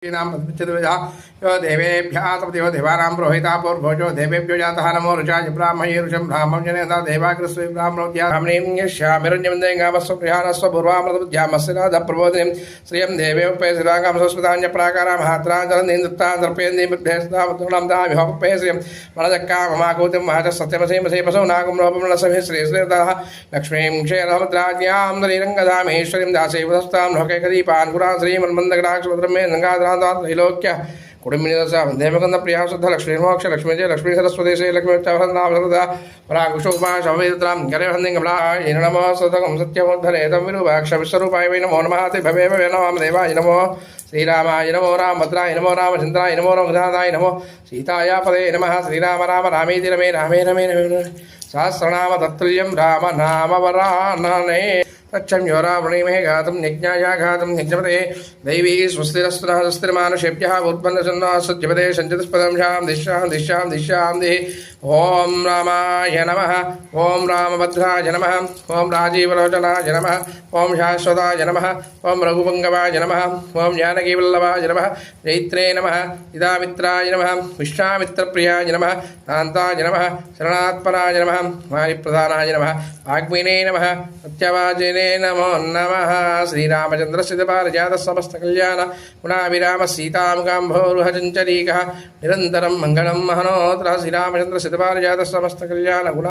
यो देवेभ्यः तपतिव देवानां पुरोहिता पूर्वोजो देवेभ्यो जातः नमो ऋचाय ब्राह्मये ऋषं ब्राह्मं जनेता देवाग्रस्वै ब्राह्मणोद्याम्नीं यस्यामिरण्यमन्देङ्गामस्व प्रियाणस्व पूर्वामृतबुद्ध्यामस्य राधप्रबोधिनीं श्रियं देवेपये श्रीरागां संस्कृताञ्च प्राकारां हात्राञ्जलनीं दत्तां दर्पयन्तीं बुद्धेस्तावतुलं दामिहोपये श्रियं मनजक्काममाकूतिं महच सत्यमसेमसे पशो नागं रोपमनसभि श्रीश्रीतः लक्ष्मीं क्षीरसमुद्राज्ञां नरीरङ्गधामेश्वरीं दासेवदस्तां लोकैकदीपान् पुरा श्रीमन्मन्दकटाक्षभद्रमे त्रैलोक्य कुटुंबिनी देवकंद प्रिया शुद्ध लक्ष्मी मोक्ष लक्ष्मी जय लक्ष्मी सरस्वती श्री लक्ष्मी पराकुशोपाशमित्रां गरेहन्दिंगमलाय नमो सतकं सत्यमुद्धरे तं विरूपाक्ष विश्वरूपाय वै नमो नमः ते भवे भवे नमः देवाय नमो श्रीरामाय नमो रामभद्राय नमो रामचन्द्राय नमो रघुनाथाय नमो सीताया पदे नमः श्रीराम राम रामेति रमे रामे रमे रमे सहस्रनाम तत्तुल्यं राम नाम वरानने तच्छं योरावणीमहे घातं यज्ञाया घातं यज्ञपते दैवी स्वस्तिरस्तुनः स्वस्तिर्मानुषेभ्यः उत्पन्नसन्नः सज्जपते सञ्चितस्पदं शां दिशां दिहि ॐ रामाय नमः ॐ रामभद्राय नमः ॐ राजीवलोचनाय नमः ॐ शाश्वताय नमः ॐ रघुपङ्गवाय नमः ॐ जानकीवल्लभाय नमः जैत्रे नमः इदामित्राय नमः विश्वामित्रप्रियाय नमः कान्ताय नमः शरणात्मनाय नमः वायुप्रधानाय नमः वाग्मिने नमः सत्यवाजिने नमो नमः श्रीरामचन्द्रस्य पारिजातः समस्तकल्याण गुणाभिरामः सीतामुखाम्भोरुहचञ्चरीकः निरन्तरं मङ्गलं महनोऽत्र श्रीरामचन्द्रस्य पारिजातः समस्तकल्याण गुण